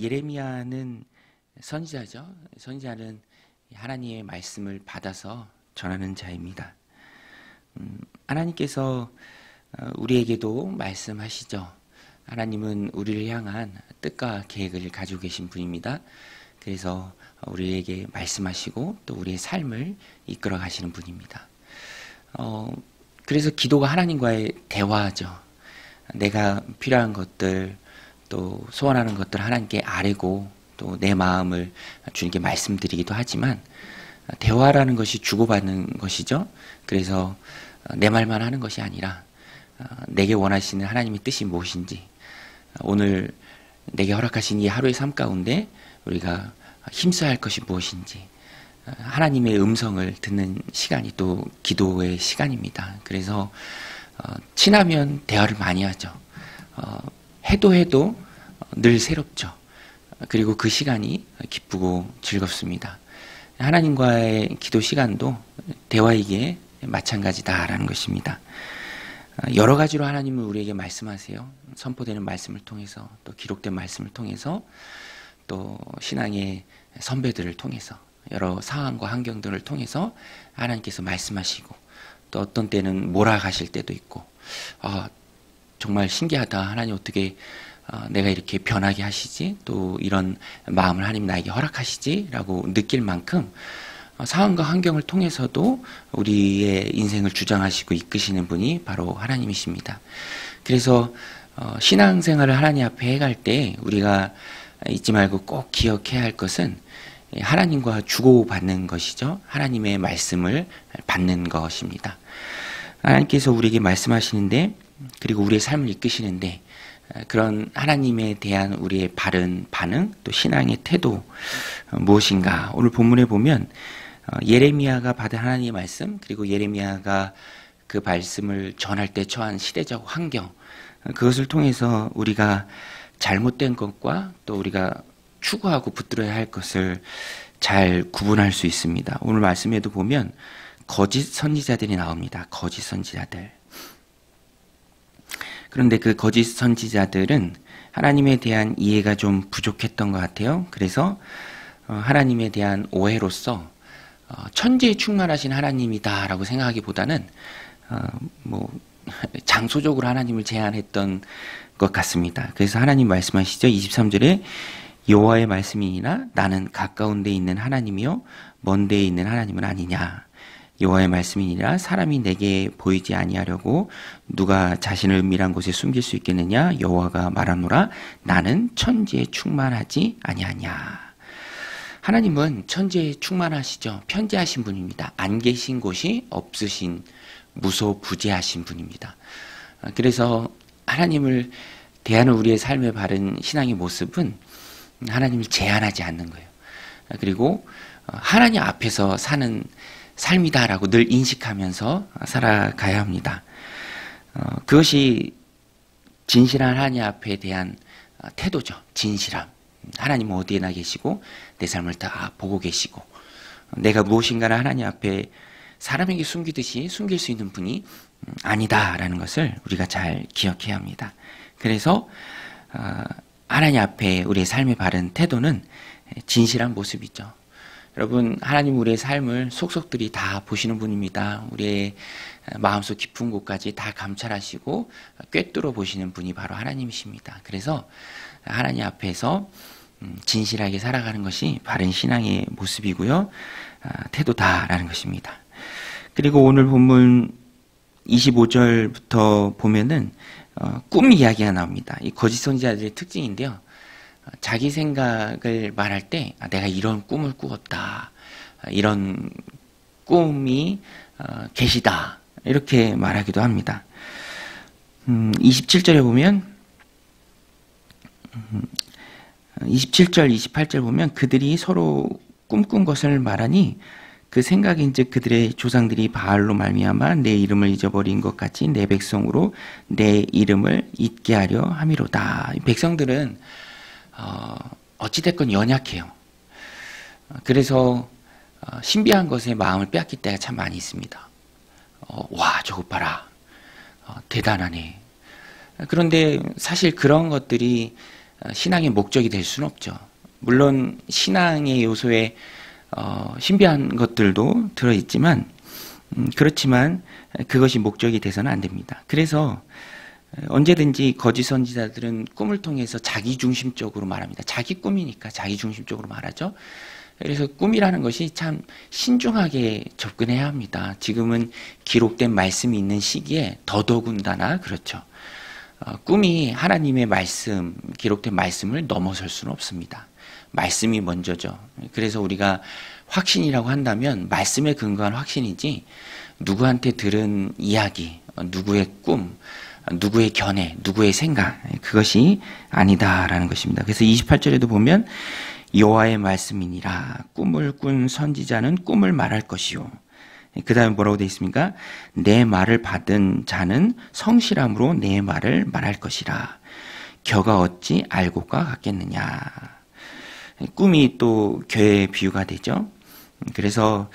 예레미야는 선지자죠. 선지자는 하나님의 말씀을 받아서 전하는 자입니다. 하나님께서 우리에게도 말씀하시죠. 하나님은 우리를 향한 뜻과 계획을 가지고 계신 분입니다. 그래서 우리에게 말씀하시고 또 우리의 삶을 이끌어 가시는 분입니다. 그래서 기도가 하나님과의 대화죠. 내가 필요한 것들 또 소원하는 것들 하나님께 아뢰고 또 내 마음을 주님께 말씀드리기도 하지만 대화라는 것이 주고받는 것이죠. 그래서 내 말만 하는 것이 아니라 내게 원하시는 하나님의 뜻이 무엇인지 오늘 내게 허락하신 이 하루의 삶 가운데 우리가 힘써야 할 것이 무엇인지 하나님의 음성을 듣는 시간이 또 기도의 시간입니다. 그래서 친하면 대화를 많이 하죠. 해도 늘 새롭죠. 그리고 그 시간이 기쁘고 즐겁습니다. 하나님과의 기도 시간도 대화이기에 마찬가지다라는 것입니다. 여러 가지로 하나님은 우리에게 말씀하세요. 선포되는 말씀을 통해서 또 기록된 말씀을 통해서 또 신앙의 선배들을 통해서 여러 상황과 환경들을 통해서 하나님께서 말씀하시고 또 어떤 때는 몰아가실 때도 있고 정말 신기하다. 하나님 어떻게 내가 이렇게 변하게 하시지? 또 이런 마음을 하나님 나에게 허락하시지? 라고 느낄 만큼 상황과 환경을 통해서도 우리의 인생을 주장하시고 이끄시는 분이 바로 하나님이십니다. 그래서 신앙생활을 하나님 앞에 해갈 때 우리가 잊지 말고 꼭 기억해야 할 것은 하나님과 주고받는 것이죠. 하나님의 말씀을 받는 것입니다. 하나님께서 우리에게 말씀하시는데 그리고 우리의 삶을 이끄시는데 그런 하나님에 대한 우리의 바른 반응 또 신앙의 태도 무엇인가. 오늘 본문에 보면 예레미야가 받은 하나님의 말씀 그리고 예레미야가 그 말씀을 전할 때 처한 시대적 환경 그것을 통해서 우리가 잘못된 것과 또 우리가 추구하고 붙들어야 할 것을 잘 구분할 수 있습니다. 오늘 말씀에도 보면 거짓 선지자들이 나옵니다. 거짓 선지자들. 그런데 그 거짓 선지자들은 하나님에 대한 이해가 좀 부족했던 것 같아요. 그래서 하나님에 대한 오해로서 천지에 충만하신 하나님이다라고 생각하기보다는 장소적으로 하나님을 제한했던 것 같습니다. 그래서 하나님 말씀하시죠. 23절에 여호와의 말씀이니라 나는 가까운 데 있는 하나님이요 먼 데에 있는 하나님은 아니냐. 여호와의 말씀이니라 사람이 내게 보이지 아니하려고 누가 자신을 은밀한 곳에 숨길 수 있겠느냐. 여호와가 말하노라 나는 천지에 충만하지 아니하냐. 하나님은 천지에 충만하시죠. 편재하신 분입니다. 안 계신 곳이 없으신 무소부재하신 분입니다. 그래서 하나님을 대하는 우리의 삶의 바른 신앙의 모습은 하나님을 제한하지 않는 거예요. 그리고 하나님 앞에서 사는 삶이다라고 늘 인식하면서 살아가야 합니다. 그것이 진실한 하나님 앞에 대한 태도죠. 진실함. 하나님은 어디에나 계시고 내 삶을 다 보고 계시고 내가 무엇인가를 하나님 앞에 사람에게 숨기듯이 숨길 수 있는 분이 아니다라는 것을 우리가 잘 기억해야 합니다. 그래서 하나님 앞에 우리의 삶의 바른 태도는 진실한 모습이죠. 여러분 하나님 우리의 삶을 속속들이 다 보시는 분입니다. 우리의 마음속 깊은 곳까지 다 감찰하시고 꿰뚫어 보시는 분이 바로 하나님이십니다. 그래서 하나님 앞에서 진실하게 살아가는 것이 바른 신앙의 모습이고요. 태도다라는 것입니다. 그리고 오늘 본문 25절부터 보면은 꿈 이야기가 나옵니다. 이 거짓 선지자들의 특징인데요. 자기 생각을 말할 때 내가 이런 꿈을 꾸었다. 이런 꿈이 계시다. 이렇게 말하기도 합니다. 27절에 보면 27절 28절 보면 그들이 서로 꿈꾼 것을 말하니 그 생각인즉 그들의 조상들이 바알로 말미암아 내 이름을 잊어버린 것 같이 내 백성으로 내 이름을 잊게 하려 함이로다. 백성들은 어찌됐건 연약해요. 그래서 신비한 것에 마음을 빼앗길 때가 참 많이 있습니다. 와 저거 봐라. 대단하네. 그런데 사실 그런 것들이 신앙의 목적이 될 수는 없죠. 물론 신앙의 요소에 신비한 것들도 들어있지만 그렇지만 그것이 목적이 돼서는 안 됩니다. 그래서 언제든지 거짓 선지자들은 꿈을 통해서 자기중심적으로 말합니다. 자기 꿈이니까 자기중심적으로 말하죠. 그래서 꿈이라는 것이 참 신중하게 접근해야 합니다. 지금은 기록된 말씀이 있는 시기에 더더군다나 그렇죠. 꿈이 하나님의 말씀, 기록된 말씀을 넘어설 수는 없습니다. 말씀이 먼저죠. 그래서 우리가 확신이라고 한다면 말씀에 근거한 확신이지 누구한테 들은 이야기, 누구의 꿈, 누구의 견해, 누구의 생각, 그것이 아니다라는 것입니다. 그래서 28절에도 보면 여호와의 말씀이니라 꿈을 꾼 선지자는 꿈을 말할 것이요. 그 다음에 뭐라고 되어 있습니까? 내 말을 받은 자는 성실함으로 내 말을 말할 것이라. 겨가 어찌 알곡과 같겠느냐. 꿈이 또 겨의 비유가 되죠. 그래서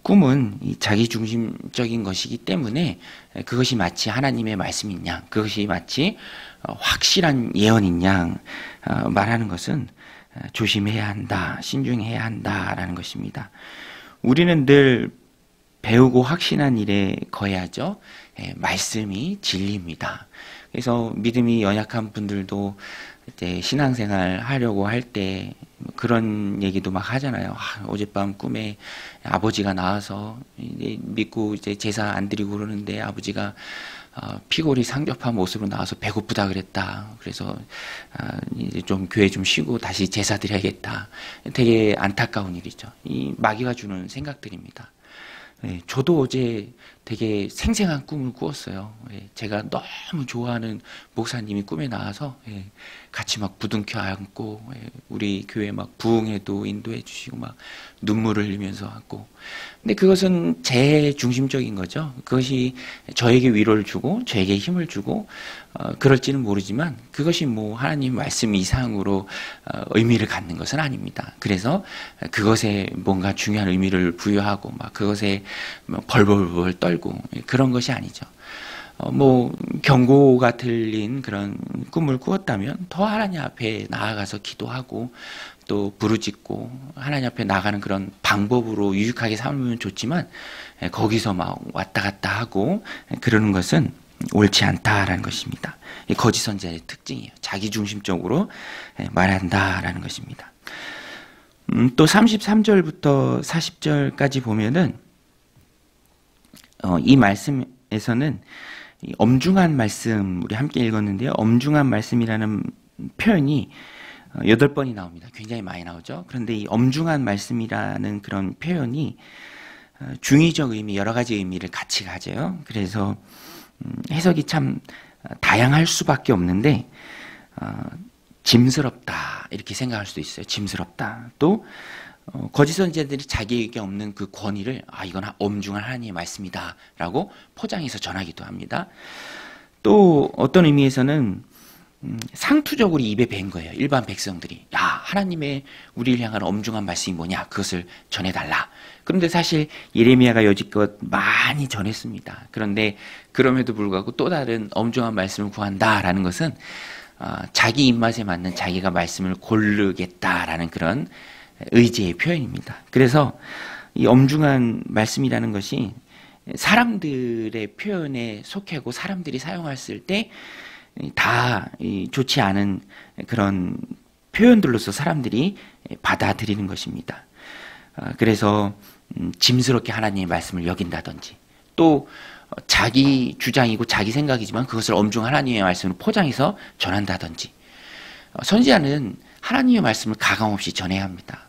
꿈은 자기중심적인 것이기 때문에 그것이 마치 하나님의 말씀인 양, 그것이 마치 확실한 예언인 양 말하는 것은 조심해야 한다, 신중해야 한다라는 것입니다. 우리는 늘 배우고 확신한 일에 거해야죠. 말씀이 진리입니다. 그래서 믿음이 연약한 분들도 이제 신앙생활 하려고 할 때 그런 얘기도 막 하잖아요. 어젯밤 꿈에 아버지가 나와서 믿고 이제 제사 안 드리고 그러는데 아버지가 피골이 상접한 모습으로 나와서 배고프다 그랬다. 그래서 이제 좀 교회 좀 쉬고 다시 제사 드려야겠다. 되게 안타까운 일이죠. 이 마귀가 주는 생각들입니다. 저도 어제 되게 생생한 꿈을 꾸었어요. 제가 너무 좋아하는 목사님이 꿈에 나와서 같이 막 부둥켜 안고 우리 교회 막 부흥회도 인도해 주시고 막 눈물을 흘리면서 하고. 근데 그것은 제 중심적인 거죠. 그것이 저에게 위로를 주고 저에게 힘을 주고 그럴지는 모르지만 그것이 뭐 하나님 말씀 이상으로 의미를 갖는 것은 아닙니다. 그래서 그것에 뭔가 중요한 의미를 부여하고 막 그것에 벌벌벌 떨고 그런 것이 아니죠. 뭐 경고가 들린 그런 꿈을 꾸었다면 더 하나님 앞에 나아가서 기도하고 또 부르짖고 하나님 앞에 나가는 그런 방법으로 유익하게 삼으면 좋지만 거기서 막 왔다 갔다 하고 그러는 것은 옳지 않다라는 것입니다. 거짓 선지자의 특징이에요. 자기중심적으로 말한다라는 것입니다. 또 33절부터 40절까지 보면은 이 말씀에서는 엄중한 말씀 우리 함께 읽었는데요. 엄중한 말씀이라는 표현이 8번이 나옵니다. 굉장히 많이 나오죠. 그런데 이 엄중한 말씀이라는 그런 표현이 중의적 의미, 여러 가지 의미를 같이 가져요. 그래서 해석이 참 다양할 수밖에 없는데 짐스럽다 이렇게 생각할 수도 있어요. 짐스럽다. 또 거짓 선지자들이 자기에게 없는 그 권위를 이건 엄중한 하나님의 말씀이다 라고 포장해서 전하기도 합니다. 또 어떤 의미에서는 상투적으로 입에 밴 거예요. 일반 백성들이 하나님의 우리를 향한 엄중한 말씀이 뭐냐 그것을 전해달라. 그런데 사실 예레미야가 여지껏 많이 전했습니다. 그런데 그럼에도 불구하고 또 다른 엄중한 말씀을 구한다라는 것은 자기 입맛에 맞는 자기가 말씀을 고르겠다라는 그런 의지의 표현입니다. 그래서 이 엄중한 말씀이라는 것이 사람들의 표현에 속하고 사람들이 사용했을 때 다 좋지 않은 그런 표현들로서 사람들이 받아들이는 것입니다. 그래서 짐스럽게 하나님의 말씀을 여긴다든지 또 자기 주장이고 자기 생각이지만 그것을 엄중한 하나님의 말씀으로 포장해서 전한다든지 선지자는 하나님의 말씀을 가감없이 전해야 합니다.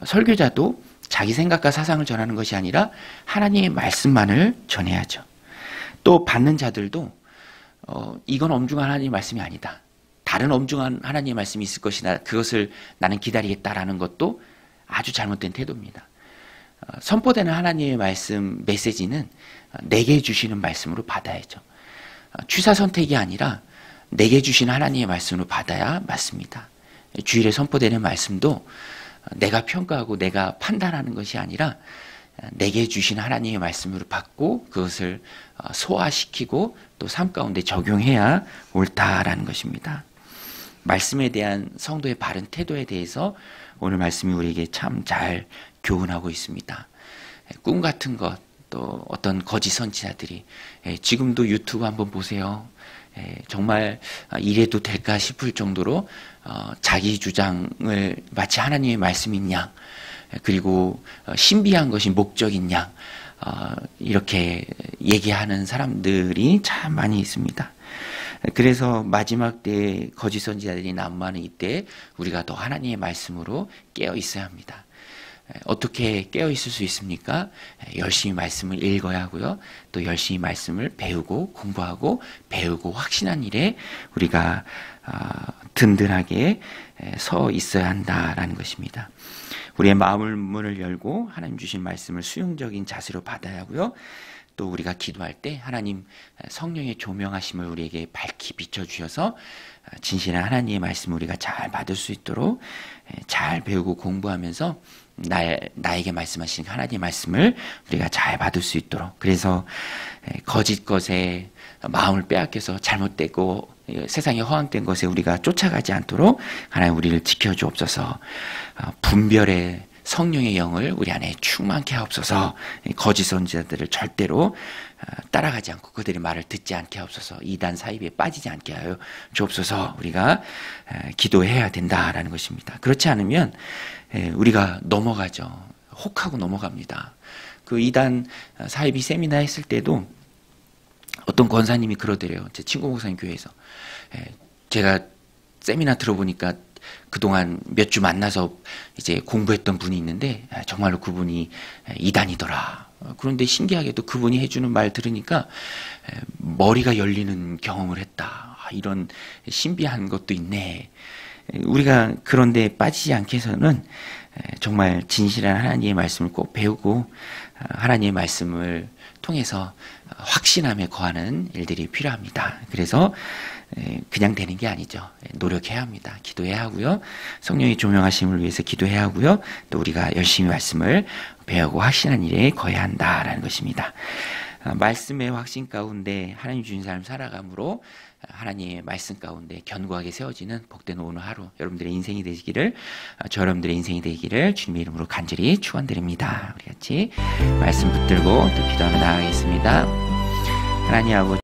설교자도 자기 생각과 사상을 전하는 것이 아니라 하나님의 말씀만을 전해야죠. 또 받는 자들도 이건 엄중한 하나님의 말씀이 아니다. 다른 엄중한 하나님의 말씀이 있을 것이나 그것을 나는 기다리겠다라는 것도 아주 잘못된 태도입니다. 선포되는 하나님의 말씀 메시지는 내게 주시는 말씀으로 받아야죠. 취사 선택이 아니라 내게 주시는 하나님의 말씀으로 받아야 맞습니다. 주일에 선포되는 말씀도 내가 평가하고 내가 판단하는 것이 아니라 내게 주신 하나님의 말씀으로 받고 그것을 소화시키고 또 삶 가운데 적용해야 옳다라는 것입니다. 말씀에 대한 성도의 바른 태도에 대해서 오늘 말씀이 우리에게 참 잘 교훈하고 있습니다. 꿈 같은 것, 또 어떤 거짓 선지자들이 지금도 유튜브 한번 보세요. 정말 이래도 될까 싶을 정도로 자기 주장을 마치 하나님의 말씀인 양, 그리고 신비한 것이 목적인 양, 이렇게 얘기하는 사람들이 참 많이 있습니다. 그래서 마지막 때에 거짓 선지자들이 난무하는 이때 우리가 더 하나님의 말씀으로 깨어 있어야 합니다. 어떻게 깨어 있을 수 있습니까? 열심히 말씀을 읽어야 하고요. 또 열심히 말씀을 배우고 공부하고 배우고 확신한 일에 우리가 든든하게 서 있어야 한다라는 것입니다. 우리의 마음을 문을 열고 하나님 주신 말씀을 수용적인 자세로 받아야 하고요. 또 우리가 기도할 때 하나님 성령의 조명하심을 우리에게 밝히 비춰주셔서 진실한 하나님의 말씀을 우리가 잘 받을 수 있도록 잘 배우고 공부하면서 나에게 말씀하시는 하나님의 말씀을 우리가 잘 받을 수 있도록, 그래서 거짓 것에 마음을 빼앗겨서 잘못되고 세상에 허황된 것에 우리가 쫓아가지 않도록 하나님 우리를 지켜주옵소서. 분별의 성령의 영을 우리 안에 충만케 하옵소서. 거짓 선지자들을 절대로 따라가지 않고 그들의 말을 듣지 않게 하옵소서. 이단 사이비에 빠지지 않게 하여 주옵소서. 우리가 기도해야 된다라는 것입니다. 그렇지 않으면 우리가 넘어가죠. 혹하고 넘어갑니다. 그 이단 사이비 세미나 했을 때도 어떤 권사님이 그러더래요. 제 친구 목사님 교회에서. 제가 세미나 들어보니까 그동안 몇 주 만나서 이제 공부했던 분이 있는데 정말로 그분이 이단이더라. 그런데 신기하게도 그분이 해주는 말 들으니까 머리가 열리는 경험을 했다. 이런 신비한 것도 있네. 우리가 그런데 빠지지 않게 해서는 정말 진실한 하나님의 말씀을 꼭 배우고 하나님의 말씀을 통해서 확신함에 거하는 일들이 필요합니다. 그래서 그냥 되는 게 아니죠. 노력해야 합니다. 기도해야 하고요. 성령의 조명하심을 위해서 기도해야 하고요. 또 우리가 열심히 말씀을 배우고 확신한 일에 거해야 한다라는 것입니다. 말씀의 확신 가운데 하나님 주신 삶 살아감으로 하나님의 말씀 가운데 견고하게 세워지는 복된 오늘 하루 여러분들의 인생이 되시기를, 저 여러분들의 인생이 되기를 주님의 이름으로 간절히 축원드립니다. 우리 같이 말씀 붙들고 또 기도하며 나아가겠습니다. 하나님 아버지,